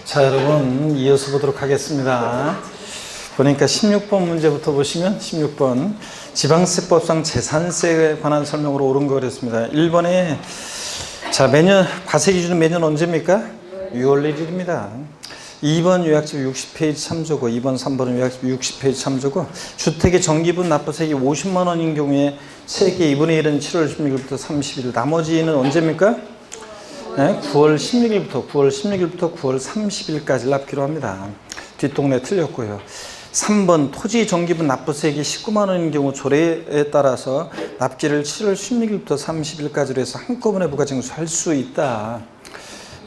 자, 여러분 이어서 보도록 하겠습니다. 보니까 16번 문제부터 보시면 16번 지방세법상 재산세에 관한 설명으로 옳은 거 그랬습니다. 1번에 자, 매년 과세 기준은 매년 언제입니까? 6월 1일입니다. 2번 요약집 60페이지 참조고 2번 3번은 요약집 60페이지 참조고 주택의 정기분 납부세액이 50만 원인 경우에 세액의 2분의 1은 7월 16일부터 30일 나머지는 언제입니까? 네, 9월 16일부터 9월 30일까지 납기로 합니다. 뒷동네 틀렸고요. 3번 토지 정기분 납부세액이 19만 원인 경우 조례에 따라서 납기를 7월 16일부터 30일까지로 해서 한꺼번에 부가징수할 수 있다.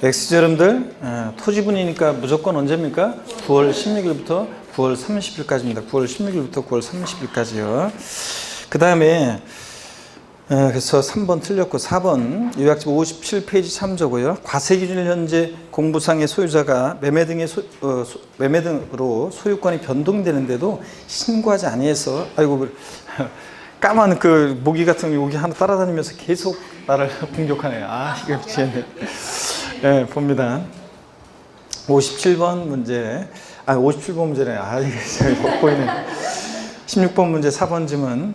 X죠 여러분들? 토지분이니까 무조건 언제입니까? 9월 16일부터 9월 30일까지입니다. 9월 16일부터 9월 30일까지요. 그 다음에 그래서 3번 틀렸고 4번 요약집 57페이지 참조고요. 과세기준일 현재 공부상의 소유자가 매매 등으로 소유권이 변동되는데도 신고하지 아니해서 아이고 까만 그 모기 같은 모기 하나 따라다니면서 계속 나를 공격하네요. 아 이거 미치겠네. 네, 봅니다. 57번 문제 57번 문제네. 이게 잘 보이네. 16번 문제 4번 질문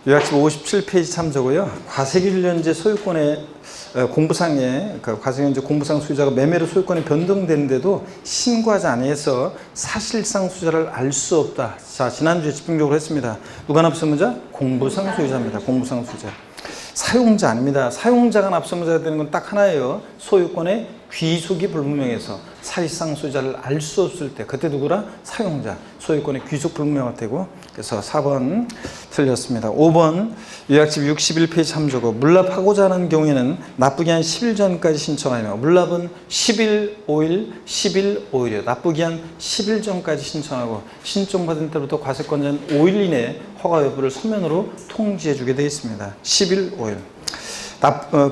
요약집 57페이지 참조고요. 과세기준일 현재 소유권의 공부상에 과세기준일 공부상 소유자가 매매로 소유권이 변동되는데도 신고하지 아니해서 사실상 소유자를 알 수 없다. 자, 지난주에 집중적으로 했습니다. 누가 납세문자? 공부상 소유자입니다. 공부상 소유자. 사용자 아닙니다. 사용자가 납세문자가 되는 건 딱 하나예요. 소유권의 귀속이 불분명해서 사실상 소유자를 알 수 없을 때 그때 누구라? 사용자. 소유권의 귀속 불분명할 때고 그래서 4번 틀렸습니다. 5번 요약집 61페이지 참조고 물납하고자 하는 경우에는 납부기한 10일 전까지 신청하며 물납은 10일, 5일, 10일, 5일이에요. 납부기한 10일 전까지 신청하고 신청받은 때부터 과세권자는 5일 이내에 허가 여부를 서면으로 통지해 주게 되어 있습니다. 10일, 5일.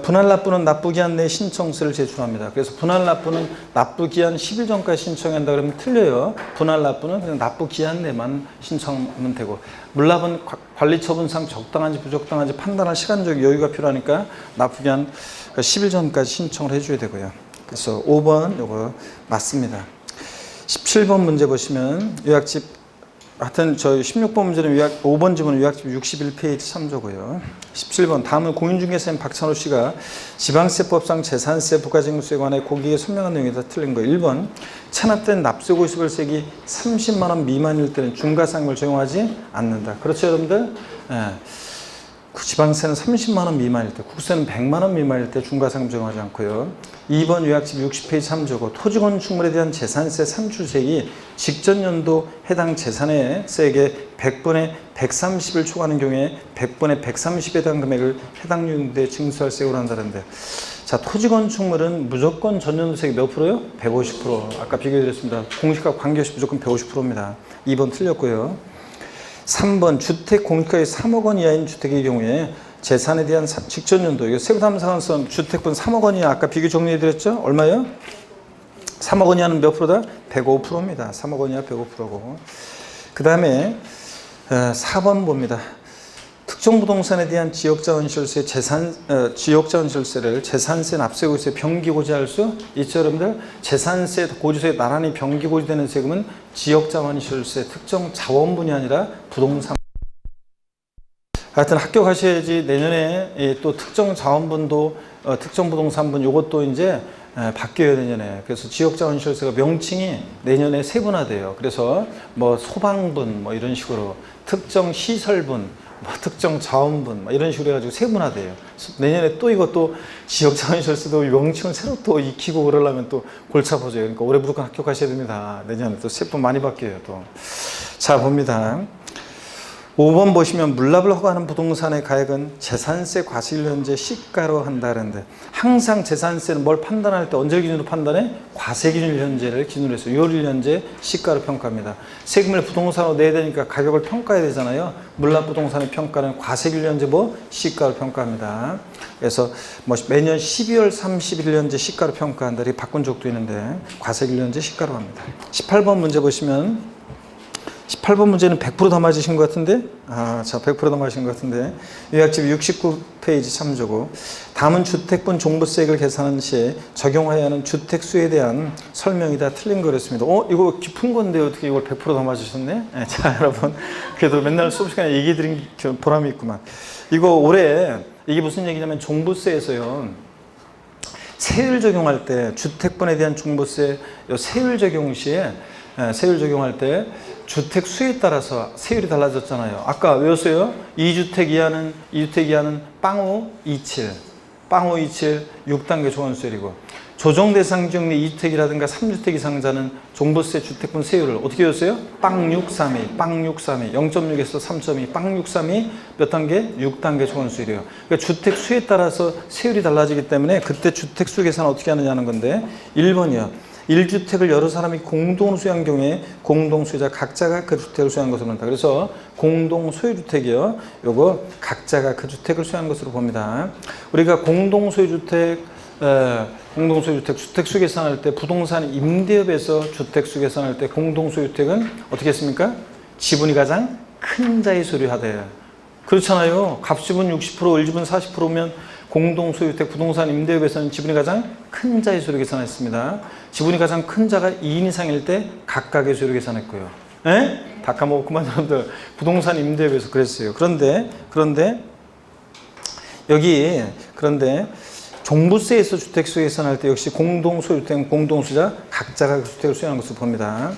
분할 납부는 납부기한 내에 신청서를 제출합니다. 그래서 분할 납부는 납부기한 10일 전까지 신청한다 그러면 틀려요. 분할 납부는 그냥 납부기한 내만 신청하면 되고 물납은 관리처분상 적당한지 부적당한지 판단할 시간적 여유가 필요하니까 납부기한 10일 전까지 신청을 해줘야 되고요. 그래서 5번 요거 맞습니다. 17번 문제 보시면 요약집 하여튼 저희 16번 문제는 5번 지문은 요약집 61페이지 참조고요. 17번 다음은 공인중개사인 박찬호 씨가 지방세법상 재산세 부가징수에 관해 고객에 설명한 내용이 다 틀린 거예요. 1번 체납된 납세고시벌세액이 30만 원 미만일 때는 중과상을 적용하지 않는다. 그렇죠 여러분들? 지방세는 30만 원 미만일 때, 국세는 100만 원 미만일 때 중과상금 적용하지 않고요. 2번 요약집 60페이지 참조고 토지건축물에 대한 재산세 산출세액이 직전 연도 해당 재산의 세액의 100분의 130을 초과하는 경우에 100분의 130에 해당 금액을 해당 연도에 징수할 세액으로 한다는데 자, 토지건축물은 무조건 전년도 세액이 몇 프로요? 150%. 아까 비교해드렸습니다. 공시가 관계없이 무조건 150%입니다. 2번 틀렸고요. 3번 주택 공시가액이 3억 원 이하인 주택의 경우에 재산에 대한 직전 연도 이거 세부담상한선 주택분 3억 원 이하 아까 비교 정리해드렸죠? 얼마요? 3억 원 이하는 몇 프로다? 105%입니다. 3억 원 이하 105%고 그 다음에 4번 봅니다. 특정 부동산에 대한 지역자원시설세 지역자원시설세를 재산세 납세고지에 병기고지할 수 있죠 여러분들? 재산세 고지서에 나란히 병기고지되는 세금은 지역자원시설세 특정 자원분이 아니라 부동산. 하여튼 합격하셔야지 내년에 또 특정 자원분도 특정 부동산분 이것도 이제 바뀌어야 내년에. 그래서 지역자원시설세가 명칭이 내년에 세분화돼요. 그래서 뭐 소방분 뭐 이런 식으로 특정 시설분 특정 자원분 이런 식으로 해가지고 세분화돼요. 내년에 또 이것도 지역자원시설세도 명칭을 새로 또 익히고 그러려면 또 골치 아파져요. 그러니까 올해 무조건 합격하셔야 됩니다. 내년에 또 세분 많이 바뀌어요. 또. 자 봅니다. 5번 보시면 물납을 허가하는 부동산의 가액은 재산세 과세일 현재 시가로 한다는데 항상 재산세는 뭘 판단할 때 언제 기준으로 판단해? 과세기준일 현재를 기준으로 해서 6월 1일 현재 시가로 평가합니다. 세금을 부동산으로 내야 되니까 가격을 평가해야 되잖아요. 물납 부동산의 평가는 과세기준일 현재 뭐? 시가로 평가합니다. 그래서 뭐 매년 12월 31일 현재 시가로 평가한다. 이렇게 바꾼 적도 있는데 과세기준일 현재 시가로 합니다. 18번 문제 보시면 18번 문제는 100%다 맞으신 것 같은데? 자, 100%다 맞으신 것 같은데. 요약집 69페이지 참조고. 다음은 주택분 종부세액을 계산하는 시에 적용하여야 하는 주택수에 대한 설명이 다 틀린 거랬습니다. 이거 깊은 건데 어떻게 이걸 100%다 맞으셨네? 네, 자, 여러분. 그래도 맨날 수업 시간에 얘기 드린 보람이 있구만. 이거 올해, 이게 무슨 얘기냐면 종부세에서요. 세율 적용할 때, 주택분에 대한 종부세, 세율 적용 시에 세율 적용할 때 주택 수에 따라서 세율이 달라졌잖아요. 아까 외웠어요? 2주택 이하는 빵5 27, 빵5 27 6단계 조건수율이고 조정 대상 지역내 2주택이라든가 3주택 이상자는 종부세 주택분 세율을 어떻게 외웠어요? 빵6 32, 빵6 32, 0.6에서 3.2, 빵6 32 몇 단계? 6단계 조건수율이에요. 그러니까 주택 수에 따라서 세율이 달라지기 때문에 그때 주택 수 계산 어떻게 하느냐는 건데 1번이요. 1주택을 여러 사람이 공동 소유한 경우에 공동 소유자 각자가 그 주택을 소유한 것으로 본다. 그래서 공동 소유주택이요. 요거 각자가 그 주택을 소유한 것으로 봅니다. 우리가 공동 소유주택, 주택수 계산할 때 부동산 임대업에서 주택수 계산할 때 공동 소유주택은 어떻게 했습니까? 지분이 가장 큰 자의 소유하되. 그렇잖아요. 갑지분 60%, 을지분 40%면 공동소유주택 부동산 임대업에서는 지분이 가장 큰 자의 수로 계산했습니다. 지분이 가장 큰 자가 2인 이상일 때 각각의 수로 계산했고요. 다 까먹었구만 여러분들. 부동산 임대업에서 그랬어요. 그런데 종부세에서 주택수 계산할 때 역시 공동소유주택, 공동소유자 각자가 그 주택을 소유하는 것을 봅니다.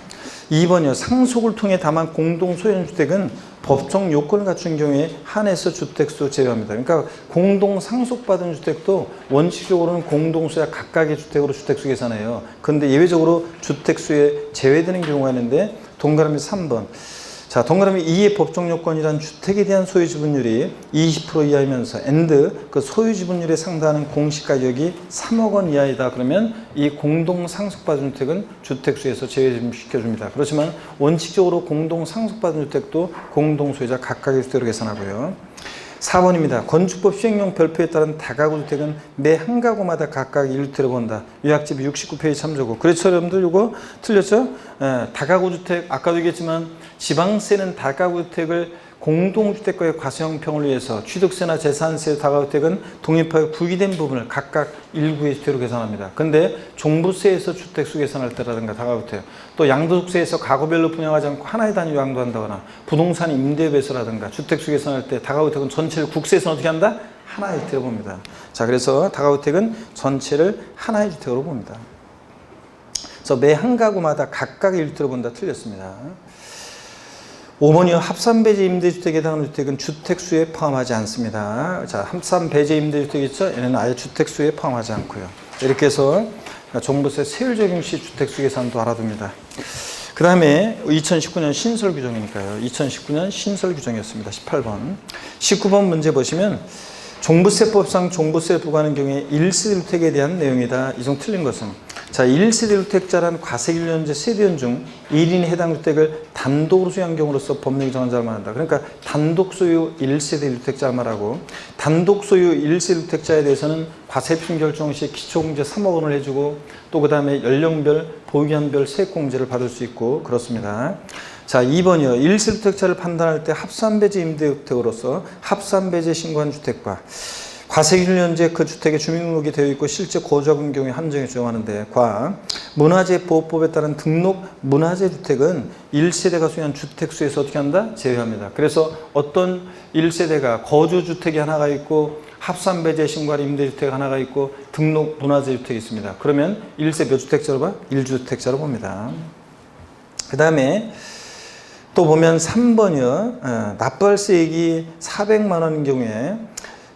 2번이요. 상속을 통해 다만 공동소유주택은 법정 요건을 갖춘 경우에 한해서 주택수 제외합니다. 그러니까 공동 상속받은 주택도 원칙적으로는 공동소유자 각각의 주택으로 주택수 계산해요. 그런데 예외적으로 주택수에 제외되는 경우가 있는데 동그라미 3번. 자, 동그라미 2의 법정 요건이란 주택에 대한 소유 지분율이 20% 이하이면서 그 소유 지분율에 상당하는 공시 가격이 3억 원 이하이다. 그러면 이 공동 상속받은 주택은 주택수에서 제외시켜줍니다. 그렇지만 원칙적으로 공동 상속받은 주택도 공동 소유자 각각의 주택으로 계산하고요. 4번입니다. 건축법 시행령 별표에 따른 다가구 주택은 매 한 가구마다 각각 1주택을 본다. 요약집 69페이지 참조고. 그렇죠 여러분들? 이거 틀렸죠? 다가구 주택 아까도 얘기했지만 지방세는 다가구 주택을 공동주택과의 과세형평을 위해서 취득세나 재산세 다가구주택은 독립하여 구기된 부분을 각각 일구의 주택으로 계산합니다. 그런데 종부세에서 주택수 계산할 때라든가 다가구주택, 또 양도소득세에서 가구별로 분양하지 않고 하나의 단위로 양도한다거나 부동산 임대업에서라든가 주택수 계산할 때 다가구주택은 전체를 국세에서는 어떻게 한다? 하나의 주택으로 봅니다. 자, 그래서 다가구주택은 전체를 하나의 주택으로 봅니다. 그래서 매 한 가구마다 각각의 일주택으로 본다. 틀렸습니다. 5번이요. 합산배제 임대주택에 해당하는 주택은 주택수에 포함하지 않습니다. 자, 합산배제 임대주택 있죠? 얘는 아예 주택수에 포함하지 않고요. 이렇게 해서 종부세 세율 적용 시 주택수 계산도 알아둡니다. 그 다음에 2019년 신설 규정이니까요. 2019년 신설 규정이었습니다. 18번. 19번 문제 보시면 종부세법상 종부세를 부과하는 경우에 1세대 주택에 대한 내용이다. 이 중 틀린 것은 자, 1세대 주택자란 과세균련제 세대원 중 1인이 해당 주택을 단독으로 소유한 경우로서 법령이 정한 자를 말한다. 그러니까 단독 소유 1세대 주택자를 말하고 단독 소유 1세대 주택자에 대해서는 과세품 결정 시 기초공제 3억 원을 해주고 또 그 다음에 연령별, 보유기한별 세액공제를 받을 수 있고 그렇습니다. 자, 2번이요. 1세대 주택자를 판단할 때 합산배제 임대주택으로서 합산배제 신고한 주택과 과세균련제 그 주택에 주민등록이 되어 있고 실제 거주하는 경우에 한정해 적용하는데 문화재 보호법에 따른 등록 문화재 주택은 1세대가 소유한 주택수에서 어떻게 한다? 제외합니다. 그래서 어떤 1세대가 거주주택이 하나가 있고 합산배제 신고한 임대주택 하나가 있고 등록 문화재 주택이 있습니다. 그러면 1세 몇 주택자로 봐? 1주택자로 봅니다. 그 다음에 또 보면 3번이요. 납부할세액이 400만 원인 경우에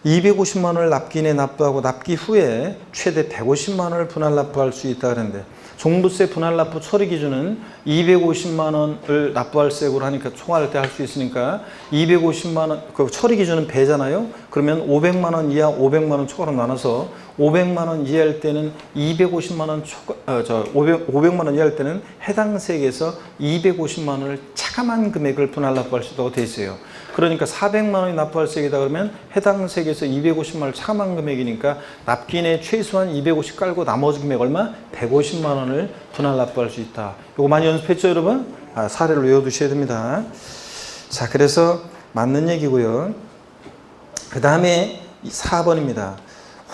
250만 원을 납기인에 납부하고 납기 후에 최대 150만 원을 분할 납부할 수 있다 그랬는데 종부세 분할 납부 처리 기준은 250만 원을 납부할세액으로 하니까 총할 때 할 수 있으니까 250만 원, 그 처리 기준은 배잖아요. 그러면 500만 원 이하 500만 원 초과로 나눠서 500만 원 이하일 때는 250만 원 초과, 500만 원 이하일 때는 해당 세액에서 250만 원을 차감한 금액을 분할 납부할 수 있다고 돼 있어요. 그러니까 400만 원이 납부할세액이다 그러면 해당 세액에서 250만 원을 차감한 금액이니까 납기인에 최소한 250 깔고 나머지 금액 얼마? 150만 원을 분할 납부할 수 있다. 이거 많이 연습했죠 여러분? 사례를 외워두셔야 됩니다. 자, 그래서 맞는 얘기고요. 그 다음에 4번입니다.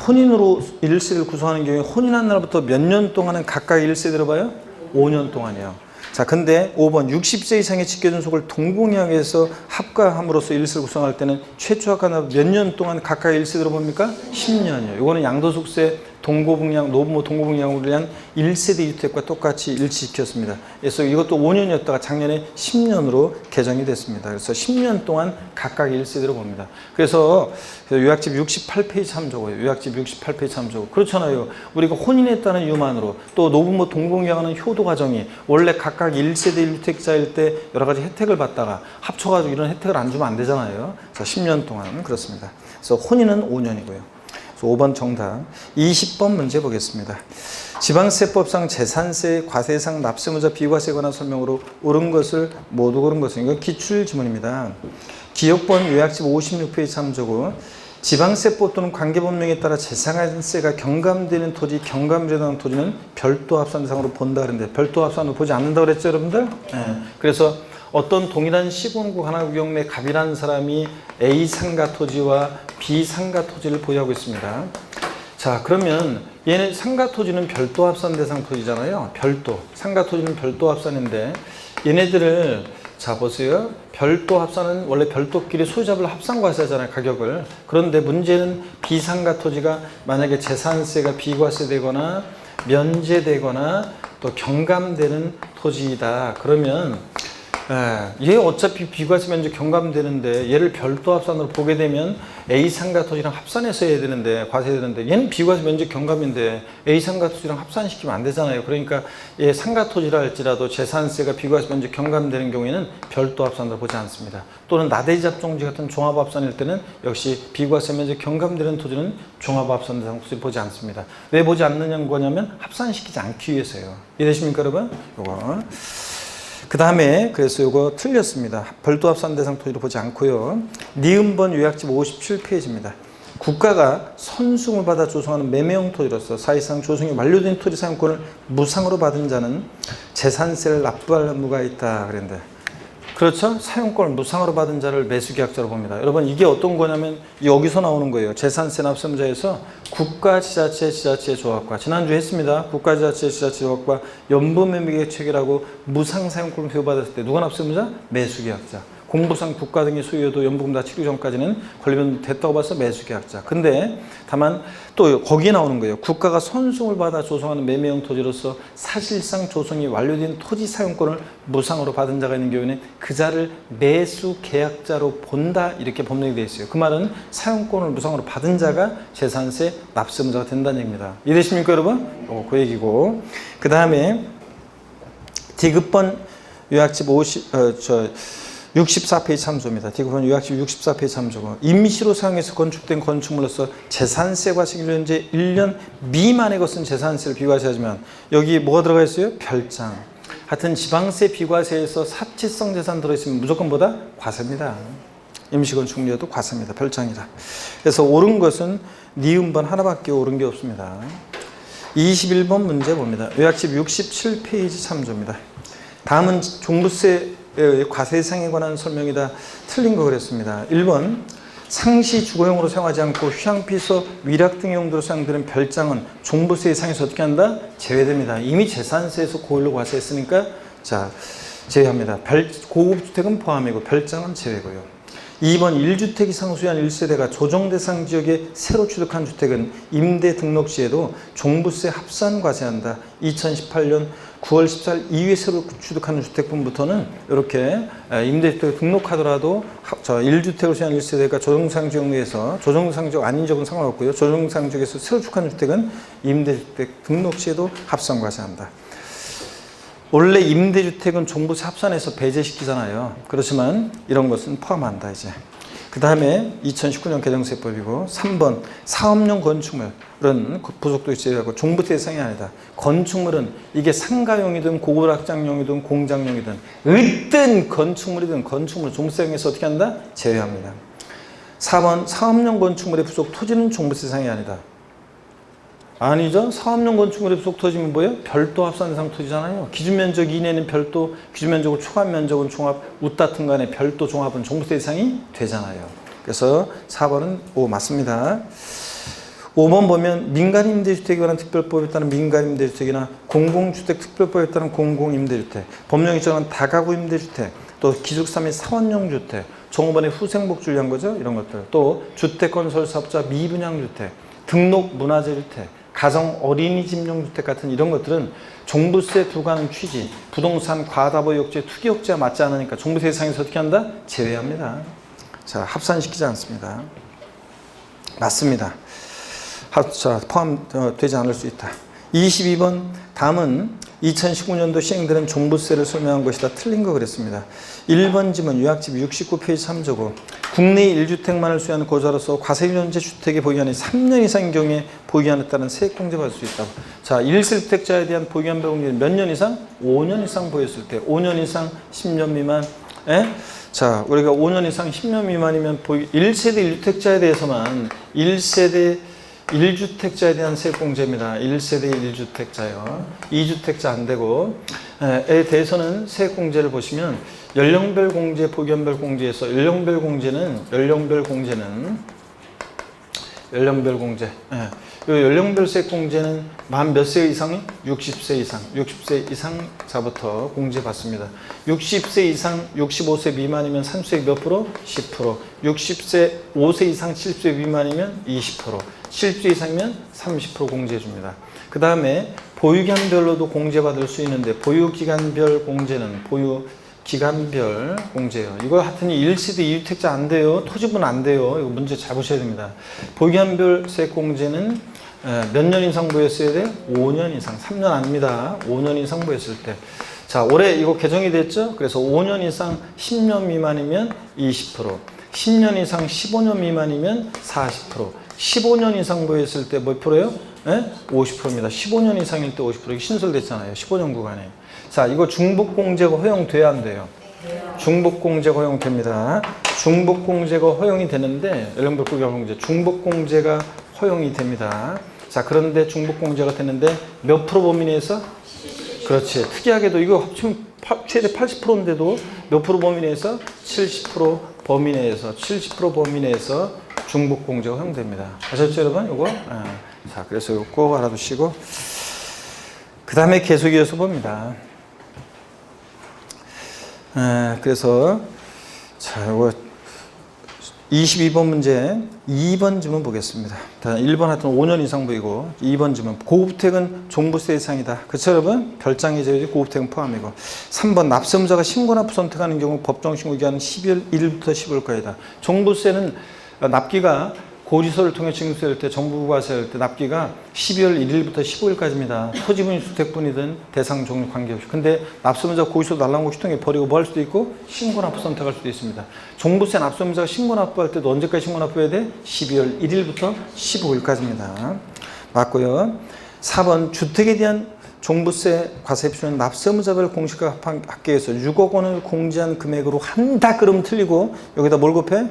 혼인으로 1세를 구성하는 경우에 혼인한 날부터 몇 년 동안은 각각 1세 들어봐요? 5년 동안이요. 자, 근데 5번 60세 이상의 직계존속을 동공양에서 합가함으로써 1세를 구성할 때는 최초 합가는 몇 년 동안 각각 1세 들어봅니까? 10년이요. 이거는 양도속세 동고북양, 노부모 동고북양으로 위한 1세대 주택과 똑같이 일치시켰습니다. 그래서 이것도 5년이었다가 작년에 10년으로 개정이 됐습니다. 그래서 10년 동안 각각 1세대로 봅니다. 그래서 요약집 68페이지 참조고요. 요약집 68페이지 참조. 그렇잖아요. 우리가 혼인했다는 이유만으로 또 노부모 동고북양하는 효도 과정이 원래 각각 1세대 1주택자일 때 여러 가지 혜택을 받다가 합쳐가지고 이런 혜택을 안 주면 안 되잖아요. 그래서 10년 동안 그렇습니다. 그래서 혼인은 5년이고요. 5번 정답. 20번 문제 보겠습니다. 지방세법상 재산세, 과세상, 납세무자, 비과세에 관한 설명으로 옳은 것을 모두 고른 것은 이건 기출지문입니다. 기억본 요약집 56페이지 참조고 지방세법 또는 관계법령에 따라 재산세가 경감되는 토지, 경감되는 토지는 별도 합산 대상으로 본다 그랬는데 별도 합산으로 보지 않는다 그랬죠, 여러분들? 네. 그래서 어떤 동일한 시군구 하나 구역 내 갑이라는 사람이 A 상가 토지와 B 상가 토지를 보유하고 있습니다. 자, 그러면 얘는 상가 토지는 별도 합산 대상 토지잖아요. 별도. 상가 토지는 별도 합산인데 얘네들을 자 보세요. 별도 합산은 원래 별도끼리 소유자별 합산과세하잖아요. 가격을. 그런데 문제는 비상가 토지가 만약에 재산세가 비과세되거나 면제되거나 또 경감되는 토지이다. 그러면 얘 어차피 비과세 면제 경감되는데 얘를 별도 합산으로 보게 되면 A 상가 토지랑 합산해서 해야 되는데 과세해야 되는데 얘는 비과세 면제 경감인데 A 상가 토지랑 합산시키면 안 되잖아요. 그러니까 얘 상가 토지라 할지라도 재산세가 비과세 면제 경감되는 경우에는 별도 합산으로 보지 않습니다. 또는 나대지 잡종지 같은 종합 합산일 때는 역시 비과세 면제 경감되는 토지는 종합 합산 대상 토지를 보지 않습니다. 왜 보지 않느냐는 거냐면 합산시키지 않기 위해서요. 이해되십니까, 여러분? 요거. 그 다음에 그래서 이거 틀렸습니다. 별도 합산 대상 토지로 보지 않고요. 니은번 요약집 57페이지입니다. 국가가 선승을 받아 조성하는 매매형 토지로서 사실상 조성이 완료된 토지 사용권을 무상으로 받은 자는 재산세를 납부할 의무가 있다 그랬는데 그렇죠? 사용권을 무상으로 받은 자를 매수계약자로 봅니다. 여러분 이게 어떤 거냐면 여기서 나오는 거예요. 재산세 납세무자에서 국가, 지자체, 지자체 조합과 지난주에 했습니다. 국가, 지자체, 지자체 조합과 연부매매계획 체결하고 무상 사용권을 부여받았을 때 누가 납세무자? 매수계약자. 공부상 국가 등의 소유여도 연부금 다 치르기 전까지는 권리변 됐다고 봐서 매수계약자. 근데 다만 또 거기에 나오는 거예요. 국가가 선승을 받아 조성하는 매매형 토지로서 사실상 조성이 완료된 토지 사용권을 무상으로 받은 자가 있는 경우에는 그 자를 매수계약자로 본다 이렇게 법령이 되어 있어요. 그 말은 사용권을 무상으로 받은 자가 재산세 납세무자가 된다는 얘기입니다. 이해되십니까, 여러분? 그 얘기고. 그 다음에 디귿번 요약집 64페이지 참조입니다. 디귿번 요약집 64페이지 참조고 임시로 사용해서 건축된 건축물로서 재산세 과세 기준 현재 1년 미만의 것은 재산세를 비과세하지만 여기 뭐가 들어가 있어요? 별장. 하여튼 지방세 비과세에서 사치성 재산 들어있으면 무조건 뭐다? 과세입니다. 임시건축물이어도 과세입니다. 별장이다. 그래서 옳은 것은 니은번 하나밖에 옳은 게 없습니다. 21번 문제 봅니다. 요약집 67페이지 참조입니다. 다음은 종부세 과세상에 관한 설명이다. 틀린 거 그랬습니다. 1번 상시 주거용으로 사용하지 않고 휴양피서 위락 등의 용도로 사용되는 별장은 종부세 예상에서 어떻게 한다? 제외됩니다. 이미 재산세에서 고율로 과세했으니까 자 제외합니다. 고급주택은 포함이고 별장은 제외고요. 2번 1주택 이상 소유한 1세대가 조정대상 지역에 새로 취득한 주택은 임대 등록 시에도 종부세 합산 과세한다. 2018년 9월 14일 이후에 새로 취득하는 주택분부터는 이렇게 임대주택 등록하더라도 1주택을 소유한 1세대가 조정상 지역 내에서 조정상 지역 아닌 지역은 상관없고요. 조정상 지역에서 새로 취득한 주택은 임대주택 등록 시에도 합산 과세한다. 원래 임대주택은 종부세 합산해서 배제시키잖아요. 그렇지만 이런 것은 포함한다 이제. 그 다음에 2019년 개정세법이고 3번 사업용 건축물은 부속도 제외하고 종부세 대상이 아니다. 건축물은 이게 상가용이든 고급 확장용이든 공장용이든 어떤 건축물이든 건축물 종부세에서 어떻게 한다? 제외합니다. 4번 사업용 건축물의 부속 토지는 종부세 대상이 아니다. 아니죠. 사업용 건축물에 부속 토지면 뭐예요? 별도 합산 대상 토지잖아요. 기준면적 이내는 별도, 기준면적을 초과한 면적은 종합, 웃다튼 간에 별도 종합은 종부세 대상이 되잖아요. 그래서 4번은 O 맞습니다. 5번 보면 민간임대주택에 관한 특별법에 따른 민간임대주택이나 공공주택특별법에 따른 공공임대주택, 법령에 정한 다가구 임대주택, 또 기숙사 및 사원용 주택, 종업원의 후생복 줄리한 거죠. 이런 것들. 또 주택건설사업자 미분양주택, 등록문화재주택, 가정 어린이집용주택 같은 이런 것들은 종부세 부과하는 취지, 부동산 과다보유억제, 투기억제와 맞지 않으니까 종부세 대상에서 어떻게 한다? 제외합니다. 자, 합산시키지 않습니다. 맞습니다. 자, 포함되지 않을 수 있다. 22번 다음은 2019년도 시행되는 종부세를 설명한 것이다. 틀린 거 그랬습니다. 1번 지문 요약집 69페이지 3조고 국내 1주택만을 소유하는 고자로서 과세유연제 주택에 보유한이 3년 이상인 경우에 보유한에 따른 세액공제 받을 수 있다고. 자, 1세대자에 대한 보유한 공제는 몇 년 이상? 5년 이상 보였을 때 5년 이상 10년 미만. 자, 우리가 5년 이상 10년 미만이면 1세대 1주택자에 대해서만 1세대 1주택자에 대한 세액공제입니다. 1세대 1주택자요. 2주택자 안 되고 에 대해서는 세액공제를 보시면 연령별 공제, 보유한별 공제에서 연령별 공제 이 연령별 세액공제는 만 몇 세 이상이? 60세 이상, 60세 이상자부터 공제받습니다. 60세 이상, 65세 미만이면 30세 몇 프로? 10%. 60세, 5세 이상, 70세 미만이면 20%. 70세 이상이면 30% 공제해줍니다. 그 다음에 보유기간별로도 공제받을 수 있는데 보유기간별 공제는 보유기간별 공제예요. 이거 하여튼이 1세대 2주택자 안 돼요. 토지분 안 돼요. 이거 문제 잘 보셔야 됩니다. 보유기간별 세액공제는 몇 년 이상 보였어야 돼? 5년 이상. 3년 아닙니다. 5년 이상 보였을 때. 자, 올해 이거 개정이 됐죠? 그래서 5년 이상 10년 미만이면 20%, 10년 이상 15년 미만이면 40%, 15년 이상 보였을 때 몇 프로예요? 50%입니다. 15년 이상일 때 50%. 이게 신설됐잖아요. 15년 구간에. 자, 이거 중복공제가 허용돼야 안 돼요? 중복공제가 허용됩니다. 중복공제가 허용이 되는데, 연령별구간공제, 중복공제가 허용이 됩니다. 자, 그런데 중복공제가 되는데 몇 프로 범위 내에서? 그렇지. 특이하게도 이거 합치면 최대 80%인데도 몇 프로 범위 내에서? 70% 범위 내에서, 70% 범위 내에서 중복공제가 허용됩니다. 아셨죠, 여러분? 이거? 자, 그래서 이거 꼭 알아두시고. 그 다음에 계속 이어서 봅니다. 그래서, 자, 이거 22번 문제 2번 지문 보겠습니다. 1번 하여튼 5년 이상 보이고 2번 지문 고급택은 종부세 대상이다. 그쵸 여러분? 별장이 제외지 고급택은 포함이고 3번 납세의무자가 신고납부 선택하는 경우 법정신고기간은 12월 1일부터 15일까지다. 종부세는 납기가 고지서를 통해 징수할 때 정부과세할 때 납기가 12월 1일부터 15일까지입니다. 토지분이 주택분이든 대상 종류 관계없이. 근데 납세의무자 고지서 날라온 거 휴통에 버리고 뭐 할 수도 있고 신고납부 선택할 수도 있습니다. 종부세 납세의무자가 신고납부할 때도 언제까지 신고납부해야 돼? 12월 1일부터 15일까지입니다. 맞고요. 4번 주택에 대한 종부세 과세 비율은 납세의무자별 공시가 합계해서 6억 원을 공제한 금액으로 한다 그러면 틀리고 여기다 뭘 곱해?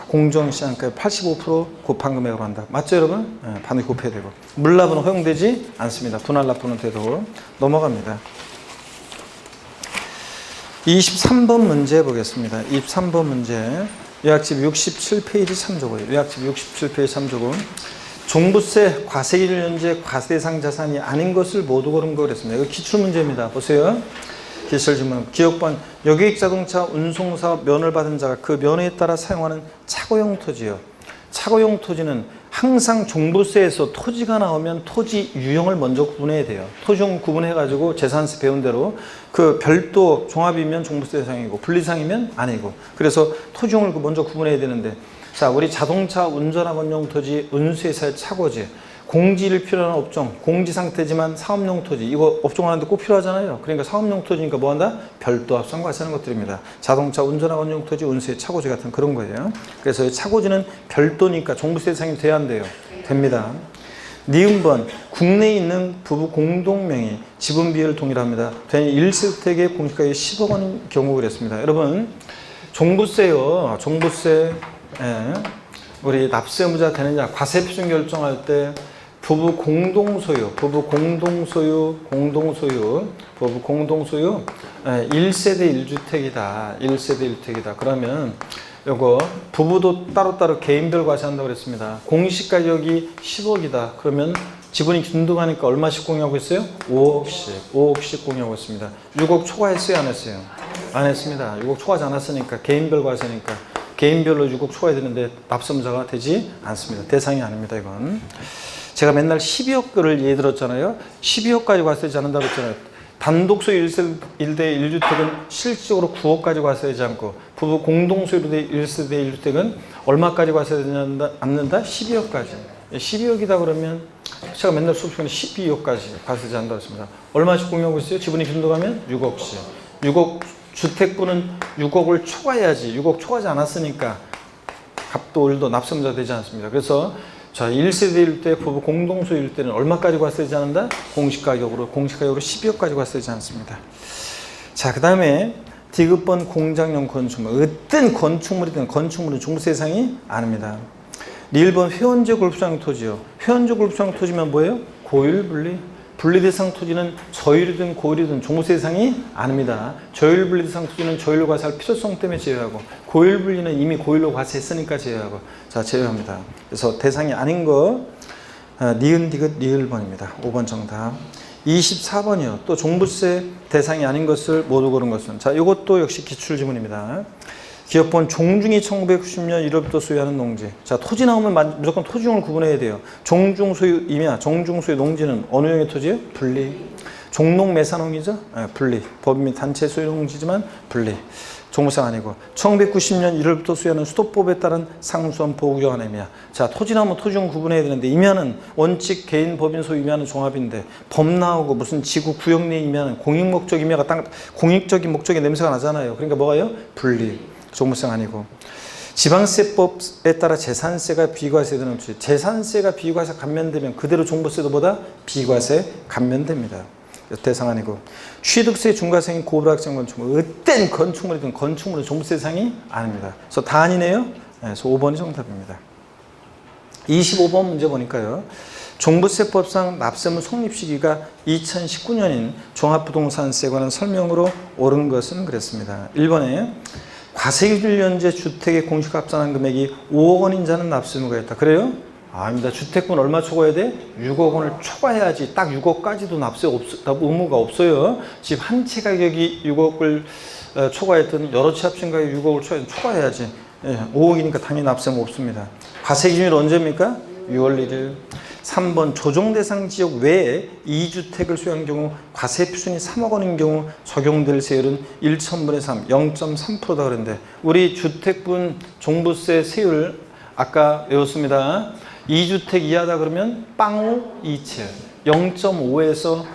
공정시장가 85% 곱한 금액으로 한다. 맞죠 여러분? 반드시 곱해야 되고. 물납은 허용되지 않습니다. 분할납부는 돼도. 넘어갑니다. 23번 문제 보겠습니다. 23번 문제 요약집 67페이지 3조고요. 요약집 67페이지 3조고 종부세 과세일연제 과세대상 자산이 아닌 것을 모두 고른 거 그랬습니다. 이거 기출문제입니다. 보세요. 기술질문 기업번 여객자동차 운송사업 면허를 받은 자가 그 면허에 따라 사용하는 차고용 토지요. 차고용 토지는 항상 종부세에서 토지가 나오면 토지 유형을 먼저 구분해야 돼요. 토지용 구분해가지고 재산세 배운 대로 그 별도 종합이면 종부세 대상이고 분리상이면 아니고. 그래서 토지용을 먼저 구분해야 되는데 자, 우리 자동차 운전학원용 토지, 운수회사의 차고지, 공지를 필요한 업종, 공지 상태지만 사업용 토지, 이거 업종 하는데 꼭 필요하잖아요. 그러니까 사업용 토지니까 뭐 한다? 별도 합산 과세하는 것들입니다. 자동차 운전학원용 토지, 운수의 차고지 같은 그런 거예요. 그래서 차고지는 별도니까 종부세 대상이 돼야 한대요. 됩니다. 니은번 국내에 있는 부부 공동명의 지분 비율을 동일합니다. 1세택의 공시가액이 10억 원인 경우 그랬습니다. 여러분 종부세요. 종부세 우리 납세의무자 되느냐 과세 표준 결정할 때 부부 공동소유, 부부 공동소유, 부부 공동소유 1세대 1주택이다. 1세대 1주택이다. 그러면 요거 부부도 따로따로 개인별 과세한다고 그랬습니다. 공시가격이 10억이다. 그러면 지분이 균등하니까 얼마씩 공유하고 있어요? 5억씩 공유하고 있습니다. 6억 초과했어요? 안 했어요? 안 했습니다. 6억 초과하지 않았으니까 개인별 과세니까 개인별로 6억 초과해야 되는데 납세자가 되지 않습니다. 대상이 아닙니다. 이건 제가 맨날 12억을 예를 들었잖아요. 12억까지 과세되지 않는다고 했잖아요. 단독 소유 1대 1주택은 실질적으로 9억까지 과세되지 않고 부부 공동소유로 된 1세대 1주택은 얼마까지 과세되지 않는다? 12억까지. 12억이다 그러면 제가 맨날 수업 시간에 12억까지 과세되지 않는다고 했습니다. 얼마씩 공유하고 있어요? 지분이 균등하면 6억씩. 6억 주택부는 6억을 초과해야지. 6억 초과하지 않았으니까 값도 을도 납세자 되지 않습니다. 그래서 자, 1세대일 때 부부 공동소유일 때는 얼마까지 과세되지 않는다? 공시가격으로 12억까지 과세되지 않습니다. 자, 그 다음에 디귿번 공장용 건축물. 어떤 건축물이든 건축물은 종부세 대상이 아닙니다. 리을번 회원제 골프장 토지요. 회원제 골프장 토지면 뭐예요? 고율분리. 분리대상 토지는 저율이든 고율이든 종부세 대상이 아닙니다. 저율 분리대상 토지는 저율로 과세할 필요성 때문에 제외하고 고율 분리는 이미 고율로 과세했으니까 제외하고 자 제외합니다. 그래서 대상이 아닌 거 니은 디귿 리을번입니다. 5번 정답. 24번이요. 또 종부세 대상이 아닌 것을 모두 고른 것은 자 이것도 역시 기출지문입니다. 기업본 종중이 1990년 1월부터 소유하는 농지. 자, 토지 나오면 무조건 토지용을 구분해야 돼요. 종중소유이며 종중소유 농지는 어느 용의 토지예요? 분리. 종농매산홍이죠? 네, 분리. 법 및 단체 소유 농지지만 분리. 종부세가 아니고 1990년 1월부터 소유하는 수도법에 따른 상수원 보호구역 안임이야. 자, 토지 나오면 토지용 구분해야 되는데 임야는 원칙 개인 법인 소유 임야는 종합인데 법 나오고 무슨 지구 구역 내 임야는 공익목적 임야가 공익적인 목적의 냄새가 나잖아요. 그러니까 뭐가요? 분리. 종부세가 아니고 지방세법에 따라 재산세가 비과세되는 토지. 재산세가 비과세 감면되면 그대로 종부세도 보다 비과세 감면됩니다. 대상 아니고 취득세 중과세인 고불확정 건축물 어떤 건축물이든 건축물은 종부세 대상이 아닙니다. 그래서 다 아니네요. 그래서 5번이 정답입니다. 25번 문제 보니까요. 종부세법상 납세물 성립 시기가 2019년인 종합부동산세에 관한 설명으로 옳은 것은 그랬습니다. 1번에 과세기준 연재 주택의 공시가합산한 금액이 5억 원인 자는 납세 의무가 있다. 그래요? 아닙니다. 주택분 얼마 초과해야 돼? 6억 원을 초과해야지. 딱 6억까지도 납세 의무가 없어요. 집 한 채 가격이 6억을 초과했든 여러 채 합친 가격이 6억을 초과해야지. 5억이니까 당연히 납세 의무 없습니다. 과세기준일 언제입니까? 6월 1일. 3번 조정대상 지역 외에 2주택을 소유한 경우 과세 표준이 3억 원인 경우 적용될 세율은 1,000분의 3, 0.3%다 그랬는데 우리 주택분 종부세 세율 아까 외웠습니다. 2주택 이하다 그러면 빵우 27, 0.5에서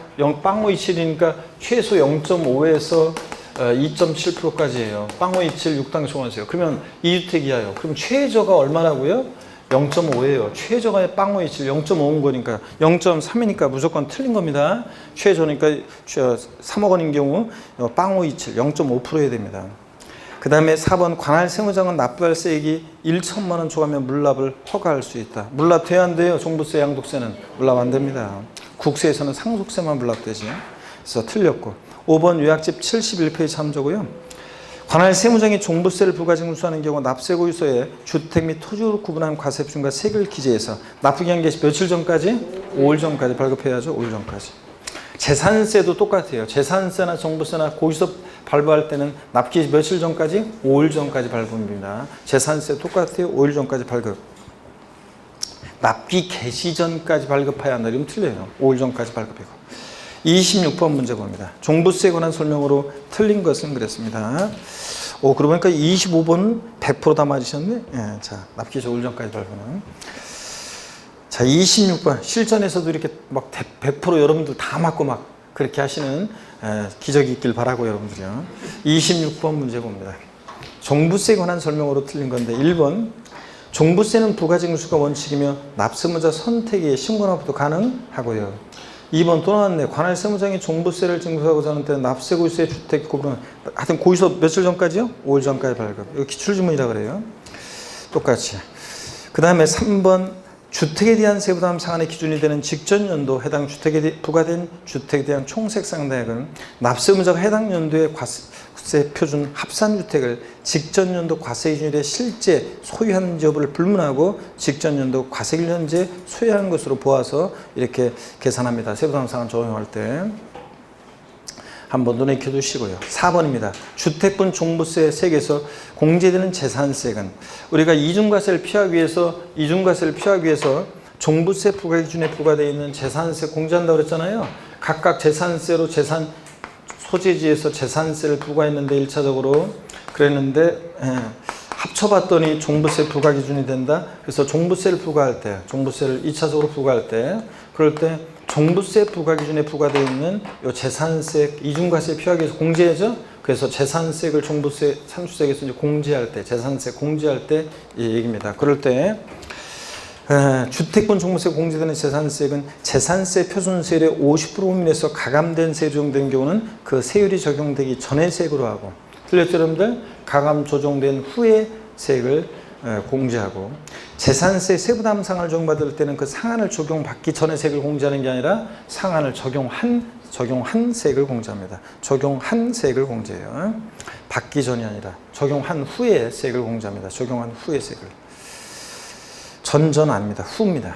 빵우 27이니까 최소 0.5에서 2.7%까지예요. 빵우 27 6단계 소원하세요. 그러면 2주택 이하요. 그럼 최저가 얼마라고요? 0.5예요. 최저가 빵우 27, 0.5인 거니까 0.3이니까 무조건 틀린 겁니다. 최저니까 3억 원인 경우 빵우 27, 0.5% 해야 됩니다. 그 다음에 4번 관할 세무장은 납부할 세액이 1천만 원 초과하면 물납을 허가할 수 있다. 물납 돼야 안 돼요. 종부세, 양도세는 물납 안 됩니다. 국세에서는 상속세만 물납되지. 그래서 틀렸고 5번 요약집 71페이지 참조고요. 관할 세무장이 종부세를 부가징수하는 경우 납세고유서에 주택 및 토지로 구분한 과세 표준과 세금을 기재해서 납부기 한 개시 며칠 전까지? 5일 전까지 발급해야죠. 5일 전까지. 재산세도 똑같아요. 재산세나 종부세나 고유서 발부할 때는 납기 며칠 전까지? 5일 전까지 발급입니다. 재산세 똑같아요. 5일 전까지 발급. 납기 개시 전까지 발급해야 한다. 이러면 틀려요. 5일 전까지 발급이고. 26번 문제 봅니다. 종부세에 관한 설명으로 틀린 것은 그랬습니다. 그러고 보니까 25번은 100% 다 맞으셨네. 예, 자, 납기 5일 전까지 발급은. 자, 26번 실전에서도 이렇게 막 100% 여러분들 다 맞고 막 그렇게 하시는 기적이 있길 바라고 여러분들이요. 26번 문제 봅니다. 종부세에 관한 설명으로 틀린 건데 1번 종부세는 부가징수가 원칙이며 납세무자 선택에 신고납부도 가능하고요. 2번 또 나왔네. 관할 세무장이 종부세를 징수하고자 하는 때는 납세고유세 주택 구분은 하여튼 고유서 며칠 전까지요? 5일 전까지 발급. 이거 기출지문이라 그래요. 똑같이. 그 다음에 3번 주택에 대한 세부담 상한의 기준이 되는 직전 연도 해당 주택에 부과된 주택에 대한 총세액 상당액은 납세 의무자가 해당 연도의 과세 표준 합산주택을 직전 연도 과세 기준일에 실제 소유한 여부를 불문하고 직전 연도 과세기일 현재 소유한 것으로 보아서 이렇게 계산합니다. 세부담 상한 적용할 때. 한번 눈에 익혀두시고요. 4번입니다. 주택분 종부세 세액에서 공제되는 재산세액은 우리가 이중과세를 피하기 위해서 종부세 부과 기준에 부과되어 있는 재산세 공제한다고 그랬잖아요. 각각 재산세로 재산 소재지에서 재산세를 부과했는데 1차적으로 그랬는데 합쳐봤더니 종부세 부과 기준이 된다. 그래서 종부세를 부과할 때, 종부세를 2차적으로 부과할 때, 그럴 때 종부세 부과 기준에 부과되어 있는 요 재산세 이중과세 피하기 위해서 공제하죠. 그래서 재산세액을 종부세 산출세액에서 이제 공제할 때, 재산세 공제할 때 이 얘기입니다. 그럴 때 주택분 종부세 공제되는 재산세액은 재산세 표준세율의 50% 범위내에서 가감된 세율이 적용된 경우는 그 세율이 적용되기 전의 세액으로 하고, 틀렸죠 여러분들? 가감 조정된 후에 세액을 공제하고, 재산세 세부담 상한을 적용받을 때는 그 상한을 적용받기 전에 세액을 공제하는 게 아니라 상한을 적용한 세액을 공제합니다. 적용한 세액을 공제해요. 받기 전이 아니라 적용한 후에 세액을 공제합니다. 적용한 후에 세액을. 전전 아닙니다. 후입니다.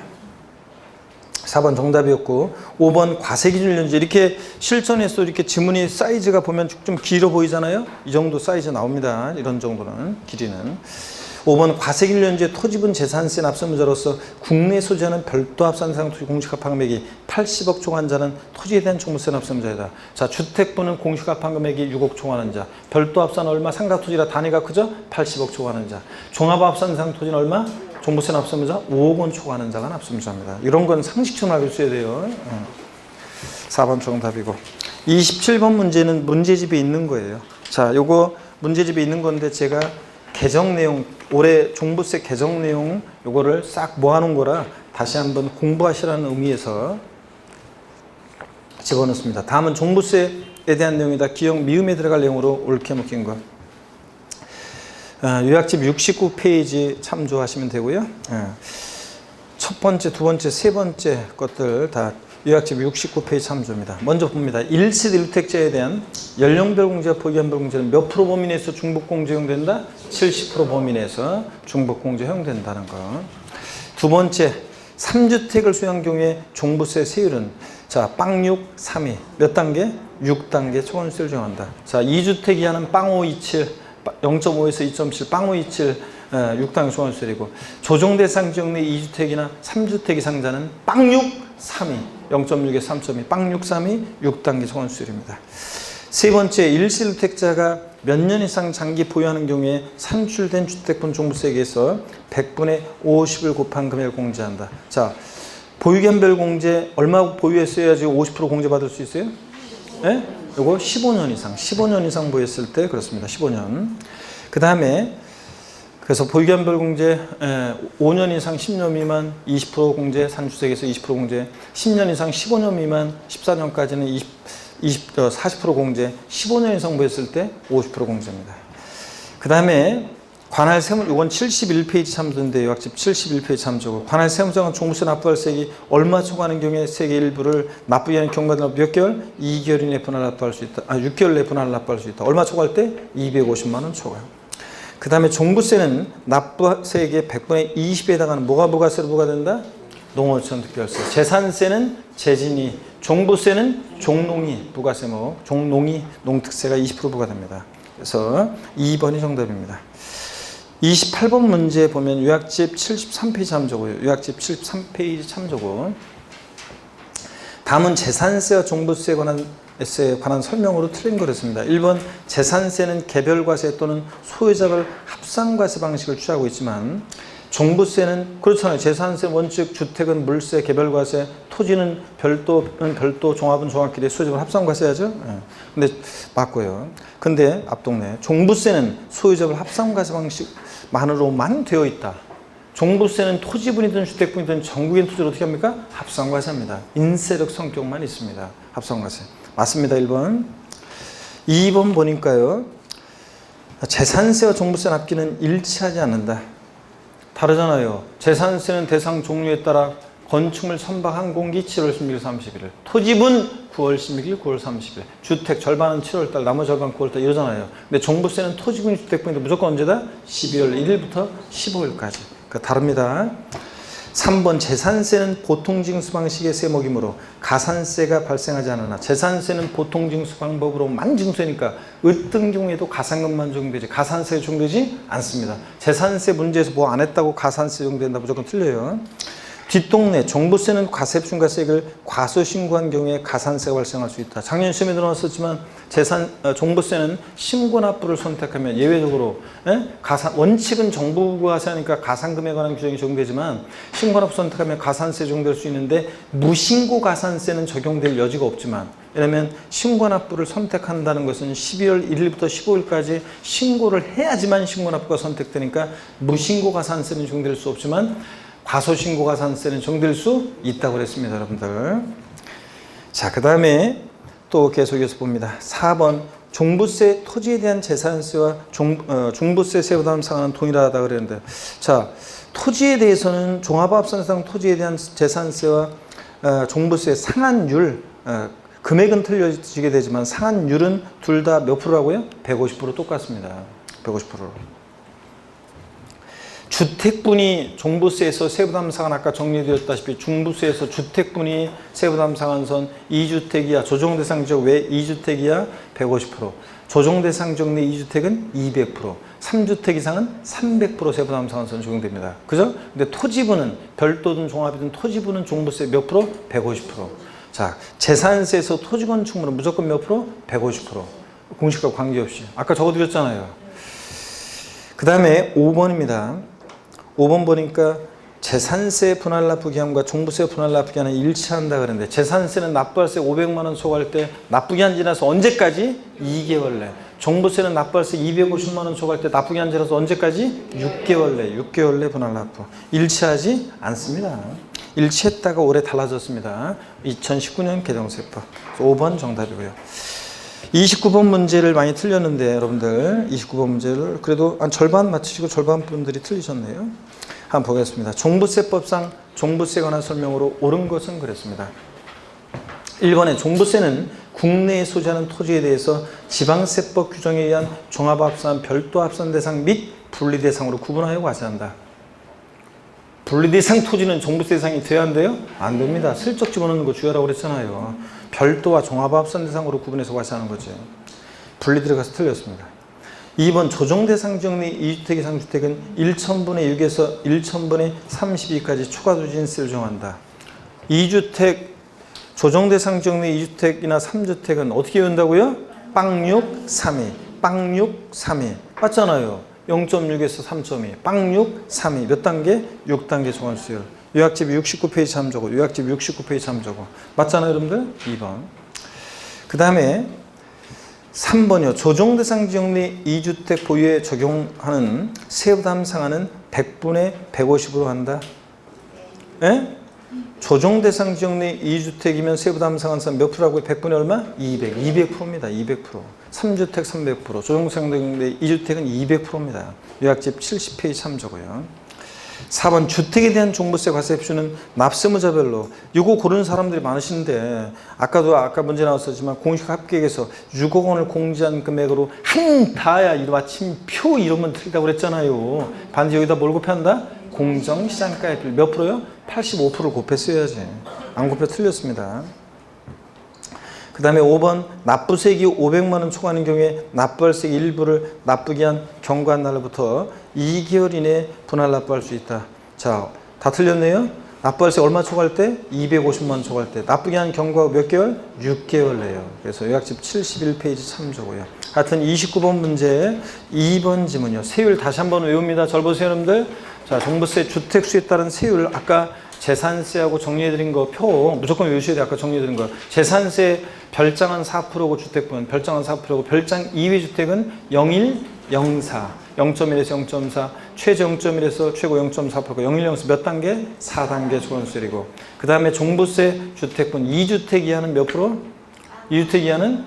4번 정답이었고, 5번 과세기준일 현재. 이렇게 실전에서 이렇게 지문이 사이즈가 보면 좀 길어 보이잖아요. 이 정도 사이즈 나옵니다. 이런 정도는 길이는. 5번 과세기준일 현재 토지분 재산세 납세의무자로서 국내 소지하는 별도 합산상 토지 공시가판 금액이 80억 초과한 자는 토지에 대한 종부세 납세의무자이다. 자, 주택분은 공시가판 금액이 6억 초과하는 자, 별도 합산 얼마? 상가토지라 단위가 크죠? 80억 초과하는 자. 종합합산상 토지는 얼마? 종부세 납세의무자 5억 원 초과하는 자가 납세의무자입니다. 이런 건 상식처럼 알고 있어야 돼요. 4번 정답이고, 27번 문제는 문제집에 있는 거예요. 자, 요거 문제집에 있는 건데 제가 개정 내용, 올해 종부세 개정 내용 요거를 싹 모아놓은 거라 다시 한번 공부하시라는 의미에서 집어넣습니다. 다음은 종부세에 대한 내용이다. 기억 미음에 들어갈 내용으로 옳게 묶인 거. 요약집 69페이지 참조하시면 되고요. 첫 번째, 두 번째, 세 번째 것들 다 요약집 69페이지 참조입니다. 먼저 봅니다. 1세대 1택자에 대한 연령별 공제와 보유한별 공제는 몇 프로 범위 내에서 중복공제 허용된다? 70% 범위 내에서 중복공제 허용된다는 거. 두 번째, 3주택을 소유한 경우에 종부세 세율은 자, 빵 6, 3위. 몇 단계? 6단계 초과세율을 적용한다. 자, 2주택 이하는 빵 5, 27, 0.5에서 2.7, 빵 5, 27, 6단계 초과세율이고, 조정 대상 지역 내 2주택이나 3주택 이상자는 빵 6, 3위, 0.6에서 3.2, 빵 6, 3위, 6단계 초과세율입니다. 세 번째, 1세 1택자가 몇 년 이상 장기 보유하는 경우에 산출된 주택분 종부세액에서 100분의 50을 곱한 금액을 공제한다. 자, 보유기한별 공제 얼마 보유했어야지 50% 공제받을 수 있어요? 네? 요거 15년 이상 보유했을 때 그렇습니다. 15년. 그 다음에 그래서 보유기한별 공제 5년 이상 10년 미만 20% 공제, 산주택에서 20% 공제, 10년 이상 15년 미만 14년까지는 40% 공제, 15년 이상 보유했을 때 50% 공제입니다. 그 다음에 관할 세무, 이건 71페이지 참조인데 요약집 71페이지 참조고, 관할 세무자가 종부세 납부할 세액이 얼마 초과하는 경우에 세액의 일부를 납부하지 않는 경우가 몇 개월? 2개월 이내 분할 납부할 수 있다. 6개월 내 분할 납부할 수 있다. 얼마 초과할 때? 250만 원 초과. 그 다음에 종부세는 납부세액의 100분의 20에 해당하는 뭐가 부가세로 부과된다? 농어촌 특별세. 재산세는 재진이, 종부세는 종농이 부가세목, 종농이 농특세가 20% 부과됩니다. 그래서 2번이 정답입니다. 28번 문제 보면 요약집 73페이지 참조고요. 요약집 73페이지 참조고, 다음은 재산세와 종부세에 관한 설명으로 틀린 거였습니다. 1번 재산세는 개별과세 또는 소유자별 합산과세 방식을 취하고 있지만, 종부세는 그렇잖아요. 재산세 원칙, 주택은 물세, 개별과세, 토지는 별도, 종합은 종합끼리, 소유자별 합산과세하죠. 근데 맞고요. 근데 앞동네 종부세는 소유자별 합산과세 방식만으로만 되어 있다. 종부세는 토지분이든 주택분이든 전국인 토지를 어떻게 합니까? 합산과세합니다. 인세력 성격만 있습니다. 합산과세. 맞습니다. 1번. 2번 보니까요. 재산세와 종부세 납기는 일치하지 않는다. 다르잖아요. 재산세는 대상 종류에 따라 건축물 선박한 공기 7월 16일 31일, 토지분 9월 16일 9월 30일, 주택 절반은 7월달 나머지 절반 9월달 이러잖아요. 근데 종부세는 토지분 주택분인데 무조건 언제다? 12월 1일부터 15일까지. 그러니까 다릅니다. 3번 재산세는 보통징수 방식의 세목이므로 가산세가 발생하지 않으나, 재산세는 보통징수 방법으로만 징수하니까 어떤 경우에도 가산금만 적용되지 가산세에 적용되지 않습니다. 재산세 문제에서 뭐 안 했다고 가산세 적용된다 무조건 틀려요. 뒷동네 종부세는 과세액 중과세액을 과소신고한 경우에 가산세가 발생할 수 있다. 작년 시험에 들어왔었지만 종부세는 신고납부를 선택하면 예외적으로 원칙은 정부가 하니까 가산금에 관한 규정이 적용되지만 신고납부 선택하면 가산세 적용될 수 있는데 무신고 가산세는 적용될 여지가 없지만, 왜냐하면 신고납부를 선택한다는 것은 12월 1일부터 15일까지 신고를 해야지만 신고납부가 선택되니까 무신고 가산세는 적용될 수 없지만 과소신고 가산세는 적용될 수 있다고 그랬습니다, 여러분들. 자, 그 다음에 또 계속해서 봅니다. 4번 종부세, 토지에 대한 재산세와 종부세 세부담 상한은 동일하다 그랬는데, 자, 토지에 대해서는 종합합산상 토지에 대한 재산세와 종부세 상한율, 금액은 틀려지게 되지만 상한율은 둘 다 몇 프로라고요? 150% 똑같습니다. 150%. 주택분이 종부세에서 세부담 상한, 아까 정리되었다시피 종부세에서 주택분이 세부담 상한선 2주택 이하 조정대상 지역 외 2주택 이하 150%, 조정대상 지역 내 2주택은 200%, 3주택 이상은 300% 세부담 상한선 적용됩니다. 그죠? 근데 토지분은 별도든 종합이든 토지분은 종부세 몇 프로? 150%. 자, 재산세에서 토지건축물은 무조건 몇 프로? 150%. 공식과 관계없이. 아까 적어드렸잖아요. 그 다음에 5번입니다. 5번 보니까 재산세 분할 납부 기한과 종부세 분할 납부 기한은 일치한다 그랬는데, 재산세는 납부할세 500만 원 초과할 때 납부 기한 지나서 언제까지? 2개월 내. 종부세는 납부할세 250만 원 초과할 때 납부 기한 지나서 언제까지? 6개월 내. 6개월 내 분할 납부. 일치하지 않습니다. 일치했다가 올해 달라졌습니다. 2019년 개정세법. 5번 정답이고요. 29번 문제를 많이 틀렸는데 여러분들 29번 문제를 그래도 한 절반 맞추시고 절반 분들이 틀리셨네요. 한번 보겠습니다. 종부세법상 종부세에 관한 설명으로 옳은 것은 그랬습니다. 1번에 종부세는 국내에 소지하는 토지에 대해서 지방세법 규정에 의한 종합합산, 별도합산 대상 및 분리대상으로 구분하여 과세한다. 분리대상 토지는 종부세 대상이 돼야 한대요? 안 됩니다. 슬쩍 집어넣는 거 주의하라고 그랬잖아요. 별도와 종합합산 대상으로 구분해서 과세하는 거죠. 분리 들어가서 틀렸습니다. 2번 조정대상 지역 내 2주택 이상 주택은 1,000분의 6에서 1,000분의 32까지 추가 누진세를 정한다. 2주택 조정대상 지역 내 2주택이나 3주택은 어떻게 외운다고요? 빵6, 3이. 빵6, 3이. 맞잖아요. 0.6에서 3.2, 빵6, 3이. 몇 단계? 6단계 종합수열. 요약집 69페이지 참조고, 요약집 69페이지 참조고. 맞잖아요, 여러분들? 2번. 그 다음에 3번이요. 조정대상 지역 내 2주택 보유에 적용하는 세부담 상한은 100분의 150으로 한다. 예? 조정대상 지역 내 2주택이면 세부담 상한선 몇 프로라고요? 100분의 얼마? 200. 200%입니다. 200%. 3주택 300%. 조정대상 지역 내 2주택은 200%입니다. 요약집 70페이지 참조고요. 4번 주택에 대한 종부세 과세 흡수는 납세무자별로, 이거 고르는 사람들이 많으신데 아까 문제 나왔었지만 공식 합격에서 6억 원을 공제한 금액으로 한다야 이로 마침표 이러면 틀리다고 그랬잖아요. 반드시 여기다 뭘 곱한다? 공정시장가액 몇 프로요? 85%를 곱했어야지. 안 곱해 틀렸습니다. 그 다음에 5번 납부세액이 500만 원 초과하는 경우에 납부할세액 일부를 납부기한 경과한 날로부터 2개월 이내에 분할 납부할 수 있다. 자, 다 틀렸네요. 납부할세액 얼마 초과할 때? 250만 원 초과할 때. 납부기한 경과 몇 개월? 6개월 내요. 그래서 요약집 71페이지 참조고요. 하여튼 29번 문제 2번 지문이요. 세율 다시 한번 외웁니다. 잘 보세요, 여러분들. 자, 종부세 주택수에 따른 세율 아까 재산세하고 정리해드린 거 표 무조건 외우셔야 돼요. 아까 정리해드린 거. 재산세 별장은 4%고 주택분 별장은 4%고 별장 이외 주택은 0.1, 0.4, 0.1에서 0.4, 최저 0.1에서 최고 0.4%가 0.1, 0.4 몇 단계? 4단계 초과세율이고, 그 다음에 종부세 주택분 2주택 이하는 몇 프로? 2주택 이하는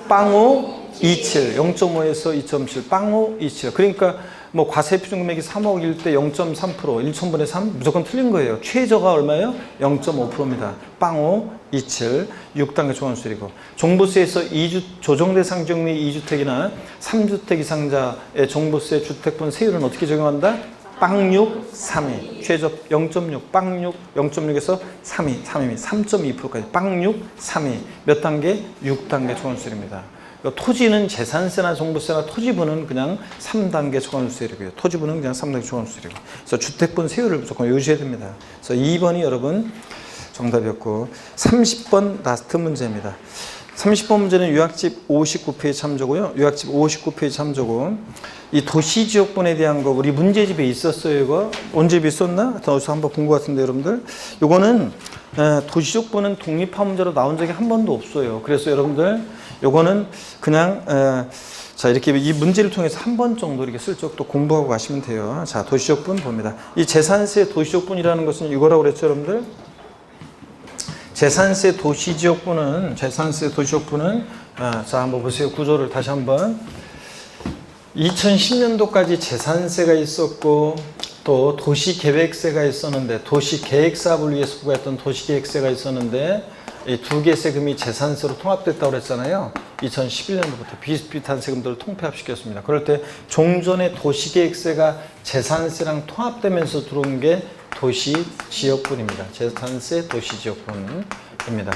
빵5, 27, 0.5에서 2.7, 빵5, 27. 그러니까 뭐 과세표준 금액이 3억일 때 0.3%, 1,000분의 3 무조건 틀린 거예요. 최저가 얼마예요? 0.5%입니다. 빵5, 27, 6단계 초과환수율이고 종부세에서 조정 대상 지역내 2주택이나 3주택 이상자의 종부세 주택분 세율은 어떻게 적용한다? 빵6, 3위, 최저 0.6, 빵6, 0.6에서 3위, 3.2%까지 빵6, 3위, 몇 단계? 6단계 초과환수율입니다. 토지는 재산세나 종부세나 토지분은 그냥 3단계 초과환수율이고요. 토지분은 그냥 3단계 초과환수율이고. 그래서 주택분 세율을 무조건 유지해야 됩니다. 그래서 2번이 여러분 정답이었고 30번 라스트 문제입니다. 30번 문제는 요약집 59페이지 참조고요. 요약집 59페이지 참조고 이 도시지역분에 대한 거 우리 문제집에 있었어요. 이거 언제 있었나? 어디서 한번 본 것 같은데 여러분들 요거는 도시지역분은 독립화 문제로 나온 적이 한 번도 없어요. 그래서 여러분들 요거는 그냥 자 이렇게 이 문제를 통해서 한 번 정도 이렇게 슬쩍 또 공부하고 가시면 돼요. 자 도시지역분 봅니다. 이 재산세 도시지역분이라는 것은 이거라고 그랬죠 여러분들? 재산세 도시지역분은 자 한번 보세요. 구조를 다시 한번 2010년도까지 재산세가 있었고 또 도시계획세가 있었는데 도시계획사업을 위해서 부과했던 도시계획세가 있었는데 이 두 개의 세금이 재산세로 통합됐다고 그랬잖아요. 2011년도부터 비슷비슷한 세금들을 통폐합시켰습니다. 그럴 때 종전에 도시계획세가 재산세랑 통합되면서 들어온 게 도시지역분입니다. 재산세 도시지역분입니다.